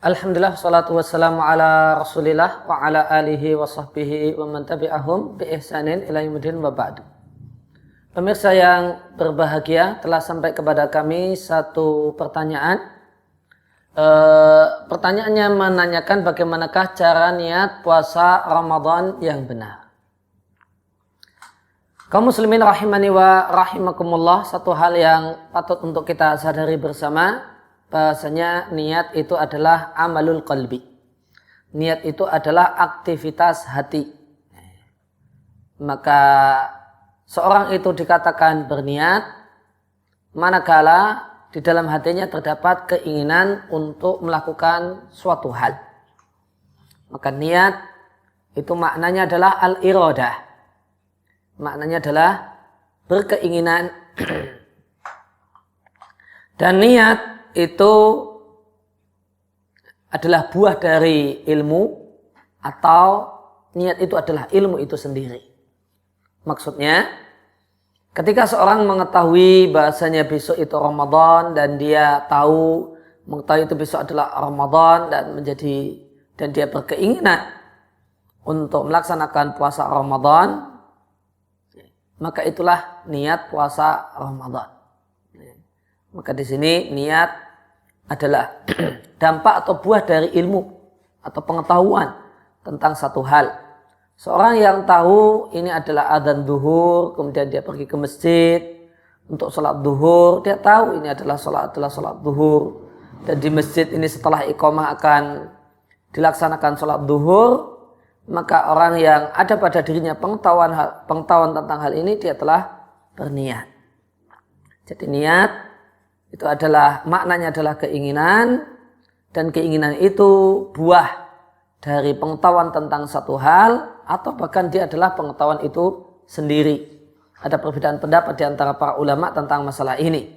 Alhamdulillah, salatu wassalamu ala rasulillah wa ala alihi wa sahbihi wa man tabi'ahum bi ihsanin ila yaumil wa ba'du. Pemirsa yang berbahagia, telah sampai kepada kami satu pertanyaan. Pertanyaannya menanyakan bagaimanakah cara niat puasa Ramadan yang benar. Kaum muslimin rahimani wa rahimakumullah, satu hal yang patut untuk kita sadari bersama, bahasanya niat itu adalah amalul qalbi. Niat itu adalah aktivitas hati. Maka seorang itu dikatakan berniat manakala di dalam hatinya terdapat keinginan untuk melakukan suatu hal. Maka niat itu maknanya adalah al-iradah. Maknanya adalah berkeinginan. Dan niat itu adalah buah dari ilmu, atau niat itu adalah ilmu itu sendiri. Maksudnya, ketika seorang mengetahui bahasanya besok itu Ramadan dan dia mengetahui itu besok adalah Ramadan dan dia berkeinginan untuk melaksanakan puasa Ramadan, maka itulah niat puasa Ramadan. Maka di sini niat adalah dampak atau buah dari ilmu atau pengetahuan tentang satu hal. Seorang yang tahu ini adalah adzan zuhur, kemudian dia pergi ke masjid untuk sholat zuhur, dia tahu ini adalah sholat zuhur, dan di masjid ini setelah iqamah akan dilaksanakan sholat zuhur, maka orang yang ada pada dirinya pengetahuan tentang hal ini, dia telah berniat. Jadi niat itu adalah, maknanya adalah keinginan, dan keinginan itu buah dari pengetahuan tentang satu hal, atau bahkan dia adalah pengetahuan itu sendiri. Ada perbedaan pendapat di antara para ulama tentang masalah ini.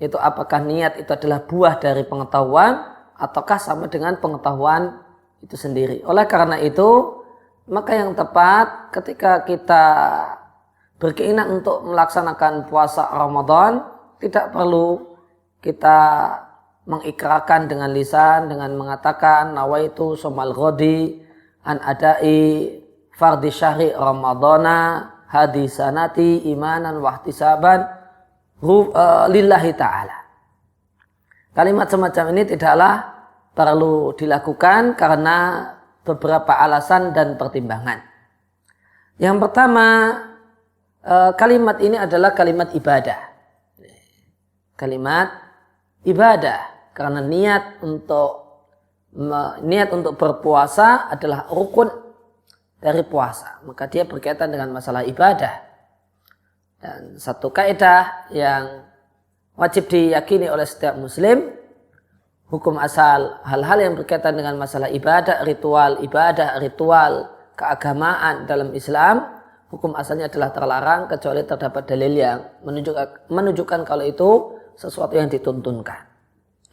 Yaitu apakah niat itu adalah buah dari pengetahuan, ataukah sama dengan pengetahuan itu sendiri. Oleh karena itu, maka yang tepat ketika kita berkeinginan untuk melaksanakan puasa Ramadan, tidak perlu kita mengikrarkan dengan lisan dengan mengatakan nawaitu shomal ghadi an adai fardhi syahri ramadana hadisanati imanan wahtisaban lillahi ta'ala. Kalimat semacam ini tidaklah perlu dilakukan karena beberapa alasan dan pertimbangan. Yang pertama, kalimat ini adalah kalimat ibadah. Kalimat ibadah, karena niat untuk berpuasa adalah rukun dari puasa, maka dia berkaitan dengan masalah ibadah. Dan satu kaidah yang wajib diyakini oleh setiap muslim, hukum asal hal-hal yang berkaitan dengan masalah ibadah, ritual keagamaan dalam Islam, hukum asalnya adalah terlarang kecuali terdapat dalil yang menunjukkan kalau itu sesuatu yang dituntunkan.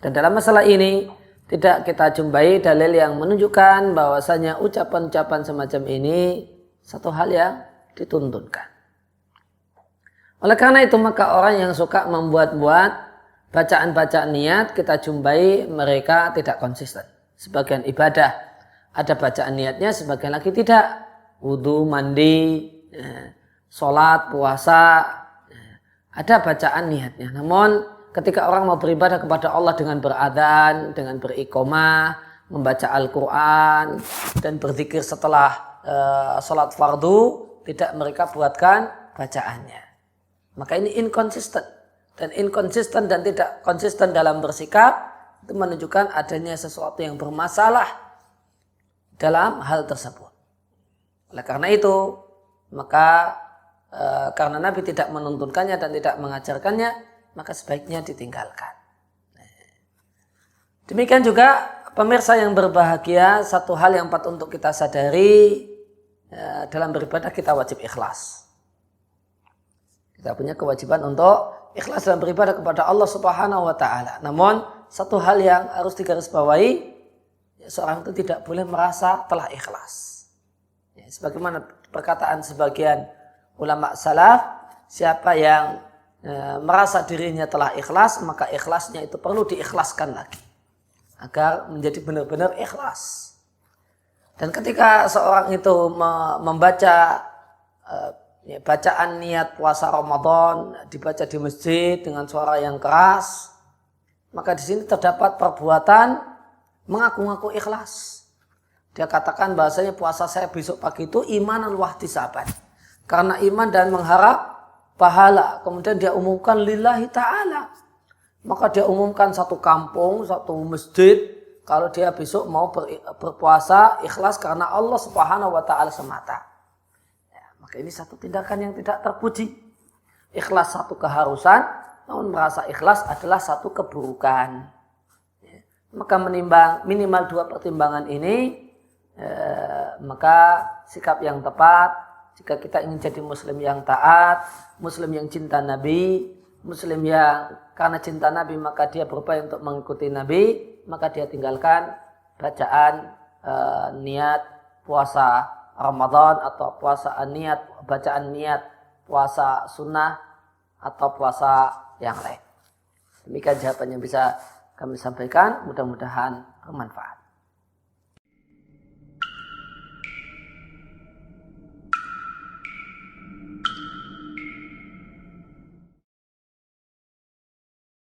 Dan dalam masalah ini tidak kita jumpai dalil yang menunjukkan bahwasanya ucapan-ucapan semacam ini satu hal yang dituntunkan. Oleh karena itu, maka orang yang suka membuat-buat bacaan-bacaan niat, kita jumpai mereka tidak konsisten. Sebagian ibadah ada bacaan niatnya, sebagian lagi tidak. Wudu, mandi, sholat, puasa, ada bacaan niatnya. Namun ketika orang mau beribadah kepada Allah dengan beradzan, dengan beriqamah, membaca Al-Quran, dan berzikir setelah sholat fardu, tidak mereka buatkan bacaannya. Maka ini inkonsisten. Dan inkonsisten dan tidak konsisten dalam bersikap, itu menunjukkan adanya sesuatu yang bermasalah dalam hal tersebut. Oleh karena itu, maka karena Nabi tidak menuntunkannya dan tidak mengajarkannya, maka sebaiknya ditinggalkan. Demikian juga pemirsa yang berbahagia, satu hal yang patut untuk kita sadari, dalam beribadah kita wajib ikhlas. Kita punya kewajiban untuk ikhlas dalam beribadah kepada Allah Subhanahu wa ta'ala. Namun satu hal yang harus digarisbawahi, seorang itu tidak boleh merasa telah ikhlas. Sebagaimana perkataan sebagian ulama salaf, siapa yang merasa dirinya telah ikhlas, maka ikhlasnya itu perlu diikhlaskan lagi. agar menjadi benar-benar ikhlas. Dan ketika seorang itu membaca bacaan niat puasa Ramadan dibaca di masjid dengan suara yang keras, maka di sini terdapat perbuatan mengaku-ngaku ikhlas. Dia katakan bahasanya puasa saya besok pagi itu imanan wahtisaban, karena iman dan mengharap pahala. Kemudian dia umumkan lillahi ta'ala, maka dia umumkan satu kampung, satu masjid, kalau dia besok mau berpuasa ikhlas karena Allah Subhanahu wa ta'ala semata. Ya, maka ini satu tindakan yang tidak terpuji. Ikhlas satu keharusan, namun merasa ikhlas adalah satu keburukan. Ya, maka minimal dua pertimbangan ini, maka sikap yang tepat jika kita ingin jadi muslim yang taat, muslim yang cinta Nabi, muslim yang karena cinta Nabi maka dia berupaya untuk mengikuti Nabi, maka dia tinggalkan bacaan niat puasa Ramadan atau bacaan niat puasa sunnah atau puasa yang lain. Demikian jawaban yang bisa kami sampaikan, mudah-mudahan bermanfaat.